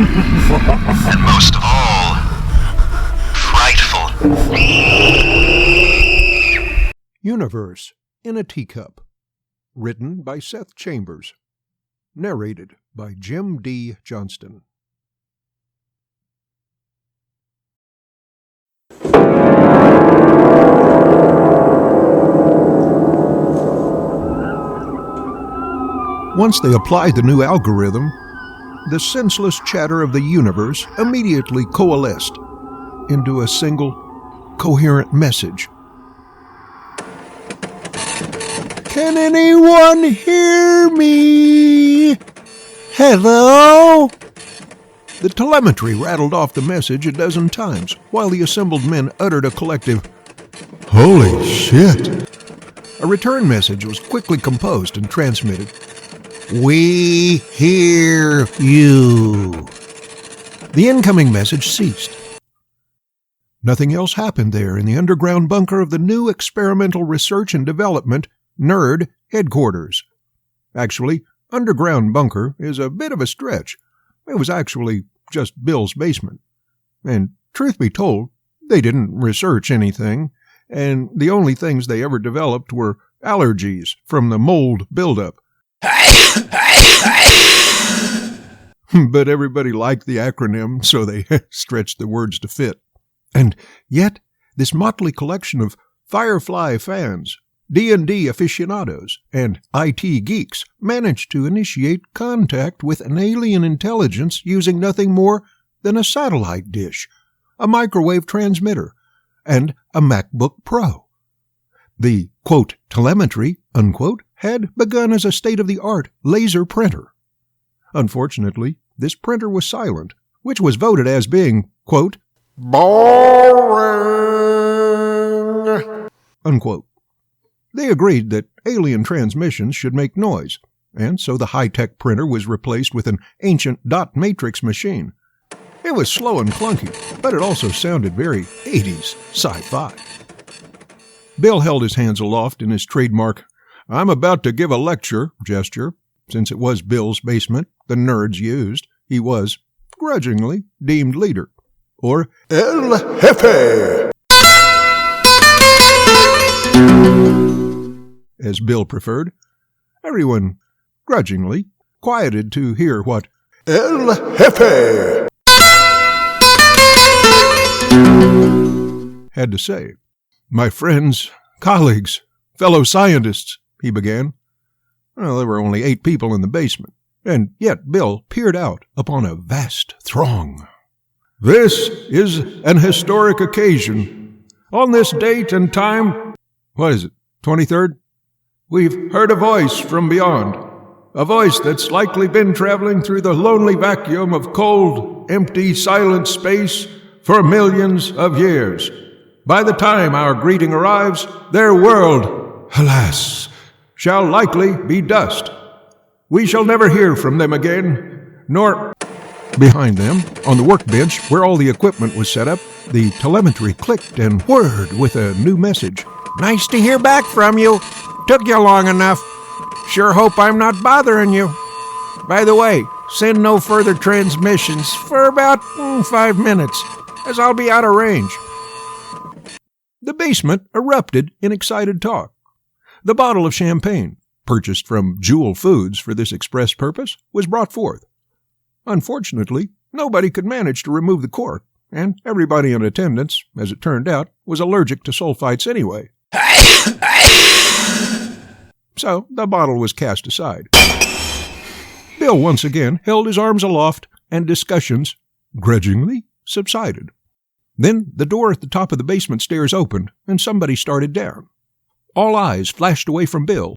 And most of all, frightful. Universe in a Teacup. Written by Seth Chambers. Narrated by Jim D. Johnston. Once they applied the new algorithm, the senseless chatter of the universe immediately coalesced into a single, coherent message. Can anyone hear me? Hello? The telemetry rattled off the message a dozen times, while the assembled men uttered a collective, "Holy shit!" A return message was quickly composed and transmitted. "We hear you." The incoming message ceased. Nothing else happened there in the underground bunker of the new Experimental Research and Development NERD headquarters. Actually, underground bunker is a bit of a stretch. It was actually just Bill's basement. And truth be told, they didn't research anything, and the only things they ever developed were allergies from the mold buildup. But everybody liked the acronym, so they stretched the words to fit. And yet, this motley collection of Firefly fans, D&D aficionados, and IT geeks managed to initiate contact with an alien intelligence using nothing more than a satellite dish, a microwave transmitter, and a MacBook Pro. The, quote, telemetry, unquote, had begun as a state-of-the-art laser printer. Unfortunately, this printer was silent, which was voted as being, quote, boring, unquote. They agreed that alien transmissions should make noise, and so the high-tech printer was replaced with an ancient dot matrix machine. It was slow and clunky, but it also sounded very 80s sci-fi. Bill held his hands aloft in his trademark, "I'm about to give a lecture" gesture. Since it was Bill's basement, the nerds used, he was, grudgingly, deemed leader, or El Jefe, as Bill preferred. Everyone, grudgingly, quieted to hear what El Jefe had to say. "My friends, colleagues, fellow scientists," he began. Well, there were only 8 people in the basement, and yet Bill peered out upon a vast throng. "This is an historic occasion. On this date and time, 23rd? We've heard a voice from beyond, a voice that's likely been traveling through the lonely vacuum of cold, empty, silent space for millions of years. By the time our greeting arrives, their world, alas, shall likely be dust. We shall never hear from them again, nor..." Behind them, on the workbench where all the equipment was set up, the telemetry clicked and whirred with a new message. "Nice to hear back from you. Took you long enough. Sure hope I'm not bothering you. By the way, send no further transmissions for about 5 minutes, as I'll be out of range." The basement erupted in excited talk. The bottle of champagne, purchased from Jewel Foods for this express purpose, was brought forth. Unfortunately, nobody could manage to remove the cork, and everybody in attendance, as it turned out, was allergic to sulfites anyway. So the bottle was cast aside. Bill once again held his arms aloft, and discussions, grudgingly, subsided. Then the door at the top of the basement stairs opened, and somebody started down. All eyes flashed away from Bill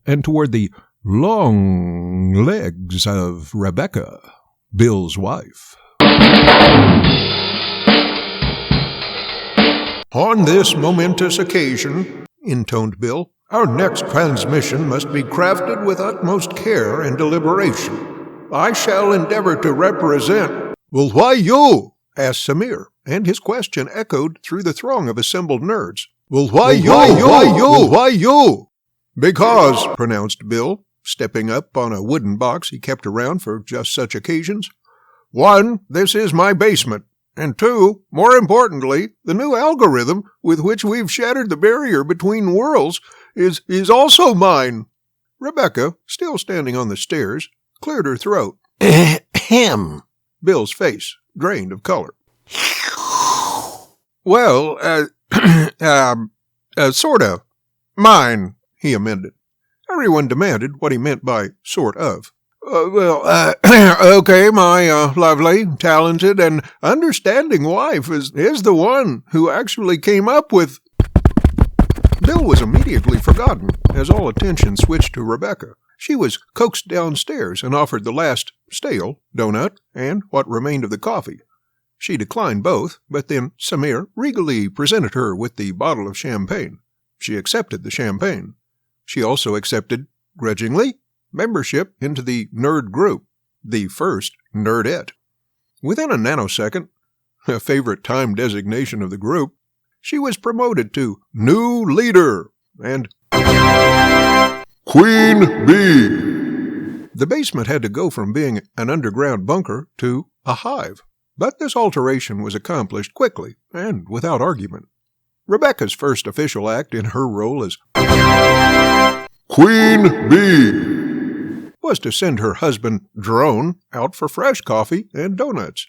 and toward the long legs of Rebecca, Bill's wife. "On this momentous occasion," intoned Bill, "our next transmission must be crafted with utmost care and deliberation. I shall endeavor to represent..." "Well, why you?" asked Samir, and his question echoed through the throng of assembled nerds. "Well, why you? "Because," pronounced Bill, stepping up on a wooden box he kept around for just such occasions, 1, this is my basement. And 2, more importantly, the new algorithm with which we've shattered the barrier between worlds is also mine. Rebecca, still standing on the stairs, cleared her throat. Ahem. Bill's face drained of color. Well, sorta. Mine, he amended. Everyone demanded what he meant by sort of. Okay, my lovely, talented, and understanding wife is the one who actually came up with... Bill was immediately forgotten as all attention switched to Rebecca. She was coaxed downstairs and offered the last stale donut and what remained of the coffee. She declined both, but then Samir regally presented her with the bottle of champagne. She accepted the champagne. She also accepted, grudgingly, membership into the nerd group, the first nerdette. Within a nanosecond, a favorite time designation of the group, she was promoted to new leader and Queen Bee. The basement had to go from being an underground bunker to a hive, but this alteration was accomplished quickly and without argument. Rebecca's first official act in her role as Queen Bee was to send her husband, Drone, out for fresh coffee and donuts.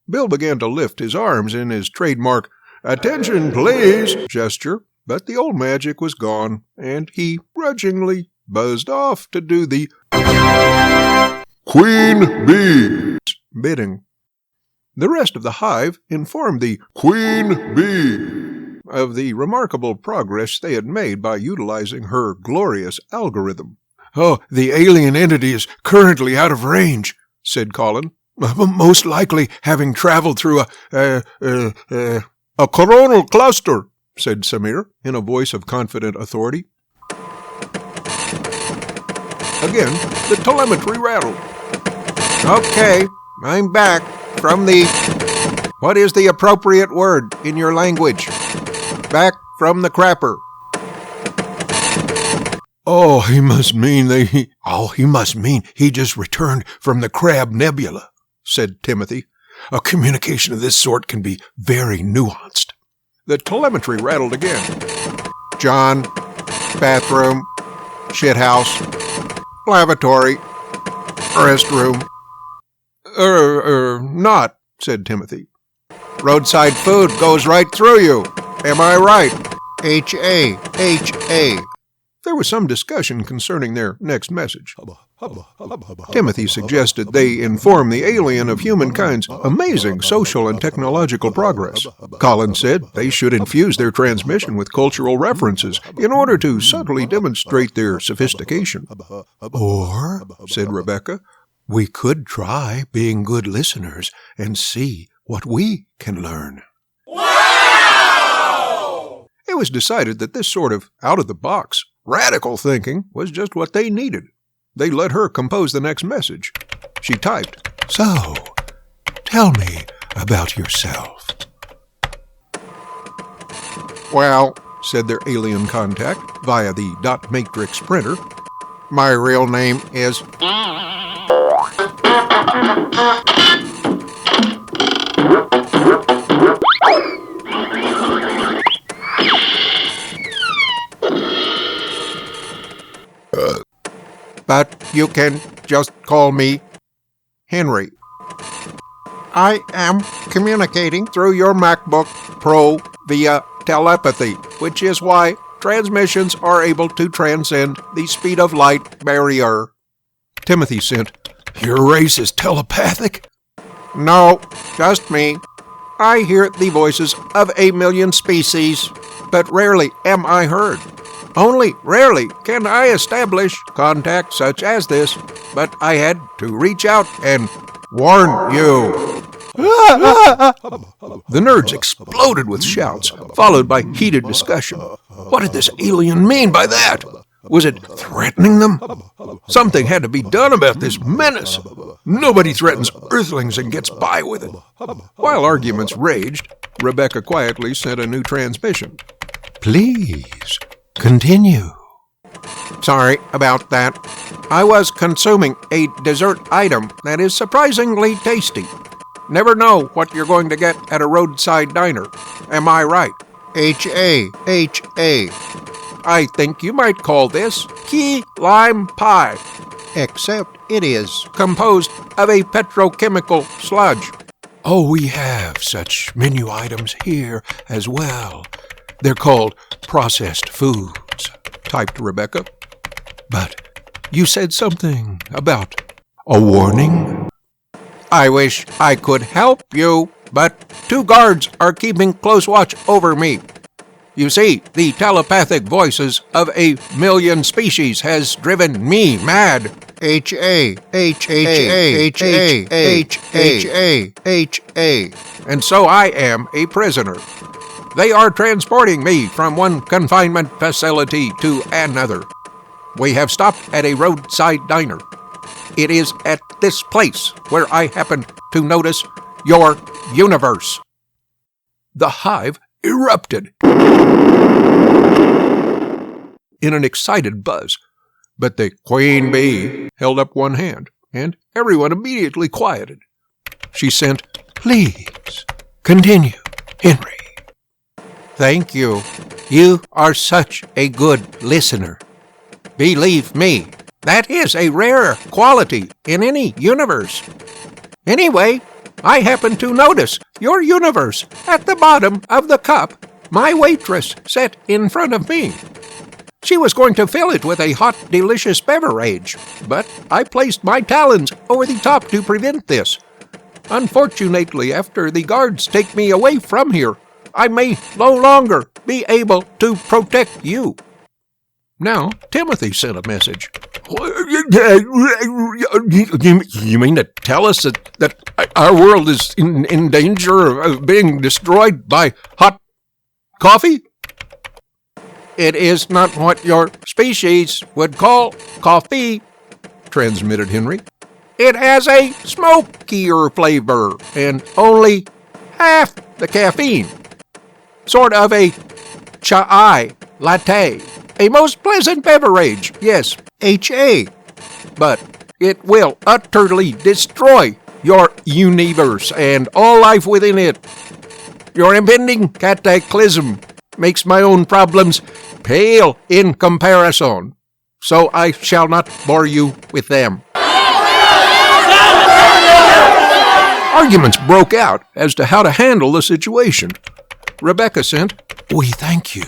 Bill began to lift his arms in his trademark "attention, please" gesture, but the old magic was gone, and he grudgingly buzzed off to do the Queen Bee's bidding. The rest of the hive informed the Queen Bee of the remarkable progress they had made by utilizing her glorious algorithm. "Oh, the alien entity is currently out of range," said Colin, "most likely having traveled through a coronal cluster," said Samir, in a voice of confident authority. Again, the telemetry rattled. "Okay, I'm back from the... What is the appropriate word in your language? Back from the crapper." He must mean he just returned from the Crab Nebula," said Timothy. "A communication of this sort can be very nuanced." The telemetry rattled again. "John, bathroom, shithouse, lavatory, restroom." Not," said Timothy. "Roadside food goes right through you. Am I right? H-A-H-A. There was some discussion concerning their next message. Timothy suggested they inform the alien of humankind's amazing social and technological progress. Colin said they should infuse their transmission with cultural references in order to subtly demonstrate their sophistication. "Or," said Rebecca, "we could try being good listeners and see what we can learn." Wow! It was decided that this sort of out-of-the-box, radical thinking was just what they needed. They let her compose the next message. She typed, "So, tell me about yourself." "Well," said their alien contact via the dot matrix printer, "my real name is..." "But you can just call me Henry. I am communicating through your MacBook Pro via telepathy, which is why transmissions are able to transcend the speed of light barrier." Timothy sent, "Your race is telepathic?" "No, just me. I hear the voices of 1,000,000 species, but rarely am I heard. Only rarely can I establish contact such as this, but I had to reach out and warn you." The nerds exploded with shouts, followed by heated discussion. What did this alien mean by that? Was it threatening them? Something had to be done about this menace. Nobody threatens Earthlings and gets by with it. While arguments raged, Rebecca quietly sent a new transmission. "Please, continue." Sorry about that. I was consuming a dessert item that is surprisingly tasty. Never know what you're going to get at a roadside diner. Am I right? 𝐥𝐤𝐤. I think you might call this key lime pie, Except it is composed of a petrochemical sludge. Oh, we have such menu items here as well. They're called processed foods, typed Rebecca. But you said something about a warning? I wish I could help you, but 2 guards are keeping close watch over me. You see, the telepathic voices of 1,000,000 species has driven me mad. 𝐥𝐤𝐤𝐤𝐤𝐤𝐤𝐤𝐤. And so I am a prisoner. They are transporting me from one confinement facility to another. We have stopped at a roadside diner. It is at this place where I happen to notice your universe. The hive erupted in an excited buzz, but the queen bee held up one hand, and everyone immediately quieted. She sent, "Please, continue, Henry." "Thank you. You are such a good listener. Believe me, that is a rare quality in any universe. Anyway, I happen to notice your universe at the bottom of the cup my waitress set in front of me. She was going to fill it with a hot, delicious beverage, but I placed my talons over the top to prevent this. Unfortunately, after the guards take me away from here, I may no longer be able to protect you." Now, Timothy sent a message. "You mean to tell us that our world is in danger of being destroyed by hot coffee?" "It is not what your species would call coffee," transmitted Henry. "It has a smokier flavor and only half the caffeine. Sort of a chai latte. A most pleasant beverage, yes, HA. But it will utterly destroy your universe and all life within it. Your impending cataclysm makes my own problems pale in comparison, so I shall not bore you with them." Arguments broke out as to how to handle the situation. Rebecca sent, "We thank you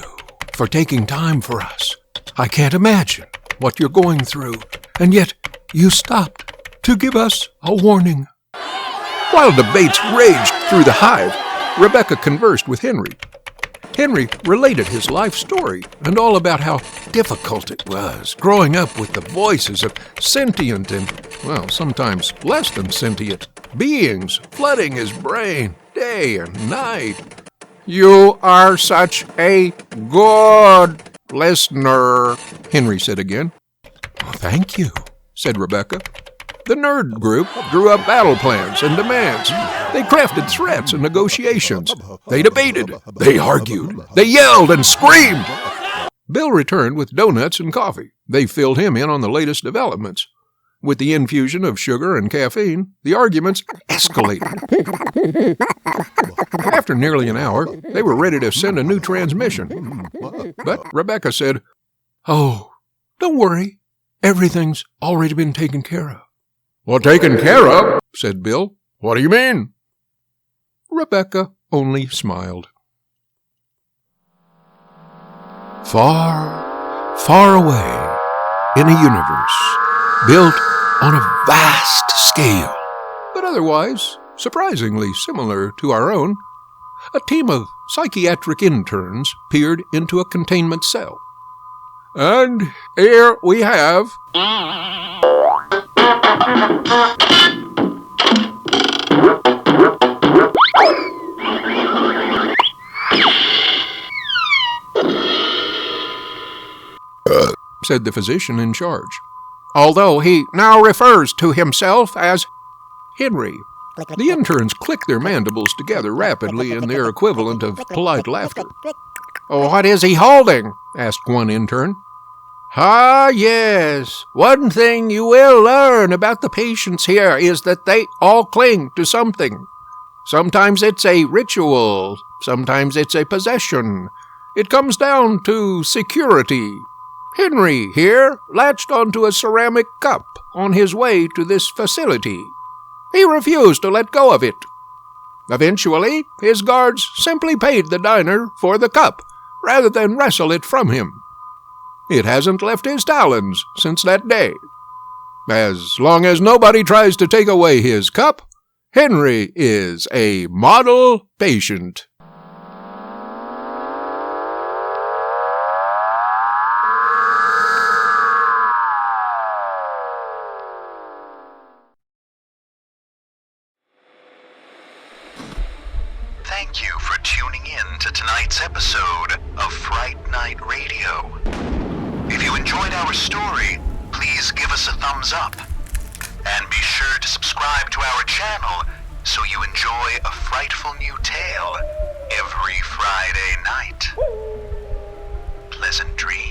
for taking time for us. I can't imagine what you're going through, and yet you stopped to give us a warning." While debates raged through the hive, Rebecca conversed with Henry. Henry related his life story and all about how difficult it was growing up with the voices of sentient and, well, sometimes less than sentient beings flooding his brain day and night. "You are such a good listener," Henry said again. "Oh, thank you," said Rebecca. The nerd group drew up battle plans and demands. They crafted threats and negotiations. They debated. They argued. They yelled and screamed. Bill returned with donuts and coffee. They filled him in on the latest developments. With the infusion of sugar and caffeine, the arguments escalated. After nearly an hour, they were ready to send a new transmission. But Rebecca said, "Oh, don't worry. Everything's already been taken care of." "Well, taken care of?" said Bill. "What do you mean?" Rebecca only smiled. Far, far away in a universe built on a vast scale, but otherwise surprisingly similar to our own, a team of psychiatric interns peered into a containment cell. And here we have... said the physician in charge, although he now refers to himself as Henry. The interns clicked their mandibles together rapidly in their equivalent of polite laughter. "Oh, what is he holding?" asked one intern. Ah, yes. One thing you will learn about the patients here is that they all cling to something. Sometimes it's a ritual, sometimes it's a possession. It comes down to security. Henry here latched onto a ceramic cup on his way to this facility. He refused to let go of it. Eventually, his guards simply paid the diner for the cup, rather than wrestle it from him. It hasn't left his talons since that day. As long as nobody tries to take away his cup, Henry is a model patient. Thank you for tuning in to tonight's episode of Fright Night Radio. If you enjoyed our story, please give us a thumbs up. And be sure to subscribe to our channel so you enjoy a frightful new tale every Friday night. Pleasant dreams.